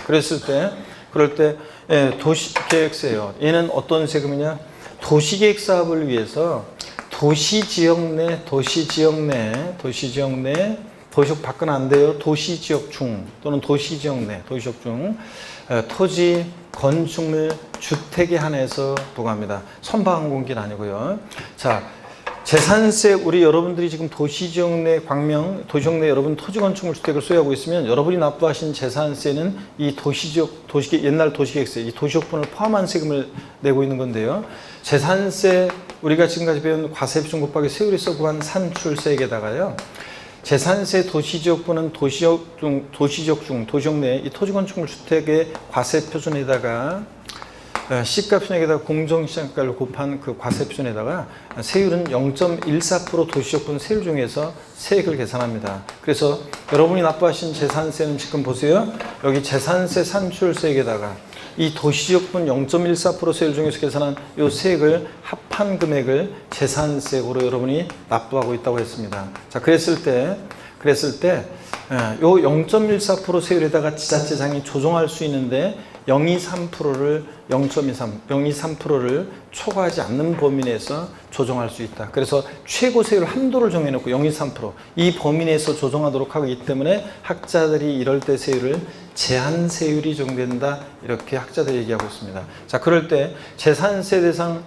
그럴 때 도시계획세예요. 얘는 어떤 세금이냐? 도시계획 사업을 위해서 도시지역 내 도시지역 밖은 안 돼요. 도시지역 중 또는 도시지역 내 도시지역 중 토지 건축물 주택에 한해서 부과합니다. 선박한 공기는 아니고요. 자 재산세 우리 여러분들이 지금 도시지역 내 광명 도시지역 내 여러분 토지 건축물 주택을 소유하고 있으면 여러분이 납부하신 재산세는 이 옛날 도시계획세 이 도시지역분을 포함한 세금을 내고 있는 건데요. 재산세 우리가 지금까지 배운 과세표준 곱하기 세율이 서부한 산출세액에다가요. 재산세 도시지역분은 도시지역 내 이 토지 건축물 주택의 과세표준에다가 시가표준에다가 공정시장가를 곱한 그 과세표준에다가 세율은 0.14% 도시지역분 세율 중에서 세액을 계산합니다. 그래서 여러분이 납부하신 재산세는 지금 보세요. 여기 재산세 산출세액에다가 이 도시지역분 0.14% 세율 중에서 계산한 이 세액을 합한 금액을 재산세액으로 여러분이 납부하고 있다고 했습니다. 자, 그랬을 때 요 0.14% 세율에다가 지자체장이 조정할 수 있는데 0.23%를 초과하지 않는 범위 내에서 조정할 수 있다. 그래서 최고 세율 한도를 정해놓고 0.23% 이 범위 내에서 조정하도록 하기 때문에 학자들이 이럴 때 세율을 제한 세율이 적용된다. 이렇게 학자들이 얘기하고 있습니다. 자, 그럴 때 재산세 대상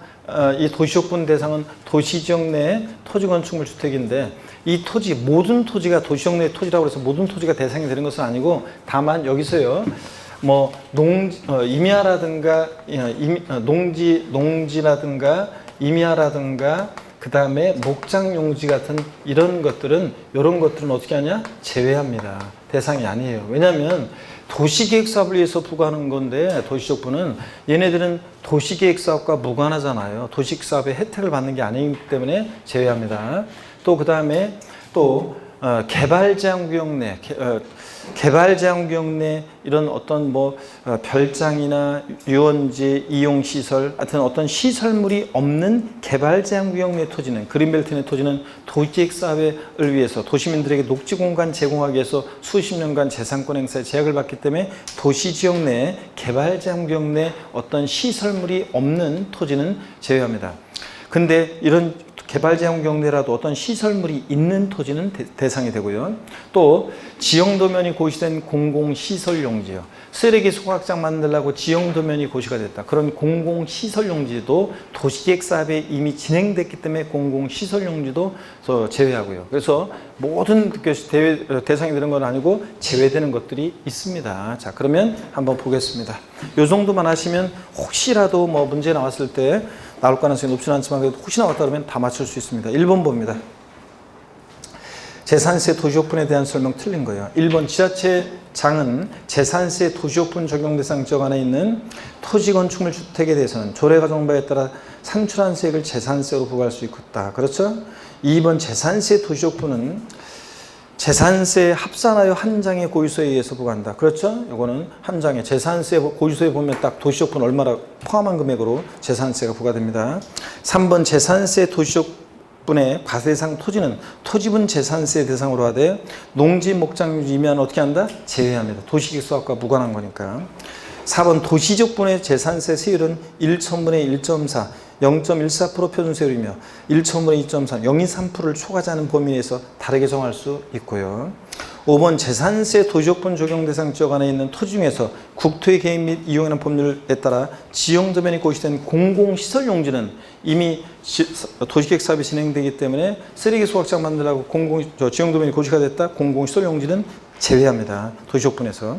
이 도시지역분 대상은 도시지역 내 토지 건축물 주택인데 이 토지 모든 토지가 도시지역 내 토지라고 해서 모든 토지가 대상이 되는 것은 아니고 다만 여기서요. 뭐 임야라든가 농지라든가 임야라든가 그 다음에 목장용지 같은 이런 것들은 어떻게 하냐? 제외합니다. 대상이 아니에요. 왜냐하면 도시계획사업을 위해서 부과하는 건데 도시지역분은 얘네들은 도시계획사업과 무관하잖아요. 도시계획사업의 혜택을 받는 게 아니기 때문에 제외합니다. 또 그 다음에 개발제한구역 내 이런 어떤 별장이나 유원지 이용시설 하여튼 어떤 시설물이 없는 개발제한구역 내 토지는 그린벨트 내 토지는 도시계획사업을 위해서 도시민들에게 녹지공간 제공하기 위해서 수십 년간 재산권 행사에 제약을 받기 때문에 도시지역 내 개발제한구역 내 어떤 시설물이 없는 토지는 제외합니다. 근데 이런 개발제한구역 내라도 어떤 시설물이 있는 토지는 대상이 되고요. 또 지형도면이 고시된 공공시설용지요. 쓰레기 소각장 만들려고 지형도면이 고시가 됐다. 그런 공공시설용지도 도시계획사업에 이미 진행됐기 때문에 공공시설용지도 제외하고요. 그래서 모든 대상이 되는 건 아니고 제외되는 것들이 있습니다. 자, 그러면 한번 보겠습니다. 이 정도만 하시면 혹시라도 문제 나왔을 때 나올 가능성이 높지는 않지만 그래도 혹시 나왔다 그러면 다 맞출 수 있습니다. 1번 봅니다. 재산세 도시오픈에 대한 설명 틀린 거예요. 1번 지자체장은 재산세 도시오픈 적용 대상 지역 안에 있는 토지 건축물 주택에 대해서는 조례가정법에 따라 산출한 세액을 재산세로 부과할 수 있다. 그렇죠? 2번 재산세 도시오픈은 재산세 합산하여 한 장의 고유소에 의해서 부과한다. 그렇죠? 이거는 한 장의 재산세 고유소에 보면 딱 도시오픈 얼마나 포함한 금액으로 재산세가 부과됩니다. 3번 재산세 도시오픈의 과세상 토지는 토지분 재산세 대상으로 하되 농지 목장유지 임야는 어떻게 한다? 제외합니다. 도시계획서학과 무관한 거니까. 4번 도시적분의 재산세 세율은 1,000분의 1.4 0.14% 표준세율이며 1,000분의 2.3, 0.23%를 초과하지 않은 범위 내에서 다르게 정할 수 있고요. 5번 재산세 도시적분 적용 대상 지역 안에 있는 토지 중에서 국토의 개입 및 이용하는 법률에 따라 지형저변이 고시된 공공시설 용지는 이미 도시계획 사업이 진행되기 때문에 쓰레기 소각장 만들라고 지형저변이 고시가 됐다. 공공시설 용지는 제외합니다. 도시적분에서.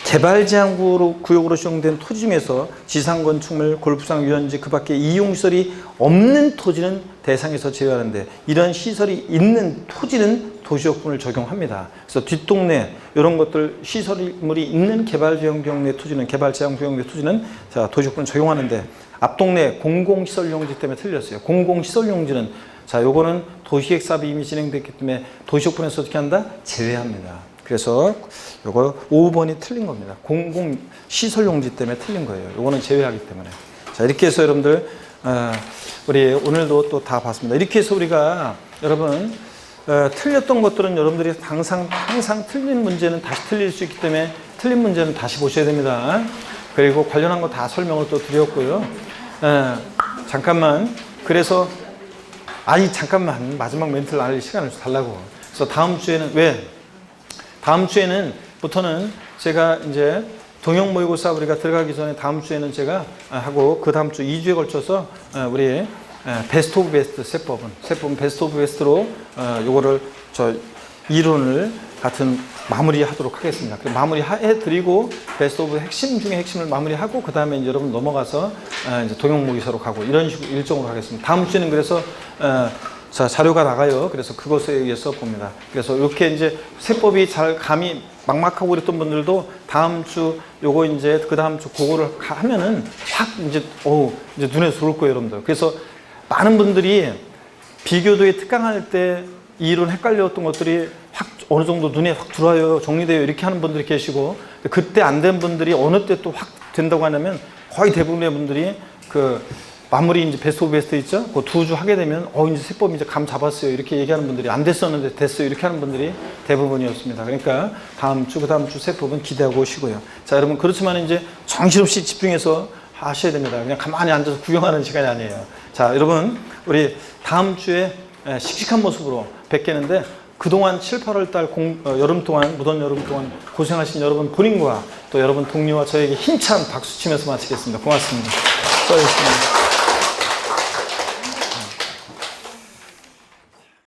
개발제한구역으로 지정된 토지 중에서 지상건축물, 골프장, 유원지 그 밖에 이용시설이 없는 토지는 대상에서 제외하는데 이런 시설이 있는 토지는 도시적분을 적용합니다. 그래서 뒷동네 이런 것들 시설물이 있는 개발제한구역 내 토지는 개발제한구역 내 토지는 자 도시적분을 적용하는데 앞동네 공공시설용지 때문에 틀렸어요. 공공시설용지는 자 요거는 도시계획 사업이 이미 진행됐기 때문에 도시적분에서 어떻게 한다? 제외합니다. 그래서 요거 5번이 틀린 겁니다. 공공시설용지 때문에 틀린 거예요. 요거는 제외하기 때문에. 자, 이렇게 해서 여러분들, 우리 오늘도 또 다 봤습니다. 이렇게 해서 우리가 여러분, 틀렸던 것들은 여러분들이 항상 틀린 문제는 다시 틀릴 수 있기 때문에 틀린 문제는 다시 보셔야 됩니다. 그리고 관련한 거 다 설명을 또 드렸고요. 잠깐만. 그래서, 잠깐만. 마지막 멘트를 날릴 시간을 달라고. 그래서 다음 주에는, 왜? 다음 주에는 제가 이제 동형 모의고사 우리가 들어가기 전에 다음 주에는 제가 하고 그 다음 주 2주에 걸쳐서 우리 베스트 오브 베스트 세법은 베스트 오브 베스트로 요거를 이론을 같은 마무리하도록 하겠습니다. 마무리해 드리고 베스트 오브 핵심 중에 핵심을 마무리하고 그 다음에 이제 여러분 넘어가서 이제 동형 모의고사로 가고 이런 식으로 일정으로 하겠습니다. 다음 주에는 그래서 자, 자료가 나가요. 그래서 그것에 의해서 봅니다. 그래서 이렇게 이제 세법이 잘 감이 막막하고 그랬던 분들도 다음 주 요거 이제 그 다음 주 그거를 하면은 확 이제 이제 눈에 들어올 거예요, 여러분들. 그래서 많은 분들이 비교도에 특강할 때 이 이론 헷갈렸던 것들이 확 어느 정도 눈에 확 들어와요. 정리돼요. 이렇게 하는 분들이 계시고 그때 안 된 분들이 어느 때 또 확 된다고 하냐면 거의 대부분의 분들이 마무리 이제 베스트 오브 베스트 있죠? 그 2주 하게 되면 이제 세법 이제 감 잡았어요. 이렇게 얘기하는 분들이 안 됐었는데 됐어요. 이렇게 하는 분들이 대부분이었습니다. 그러니까 다음 주, 그 다음 주 세법은 기대하고 오시고요. 자, 여러분 그렇지만 이제 정신없이 집중해서 하셔야 됩니다. 그냥 가만히 앉아서 구경하는 시간이 아니에요. 자, 여러분 우리 다음 주에 씩씩한 모습으로 뵙겠는데 그동안 7, 8월 달 여름 동안, 무더운 여름 동안 고생하신 여러분 본인과 또 여러분 동료와 저에게 힘찬 박수 치면서 마치겠습니다. 고맙습니다. 수고하셨습니다.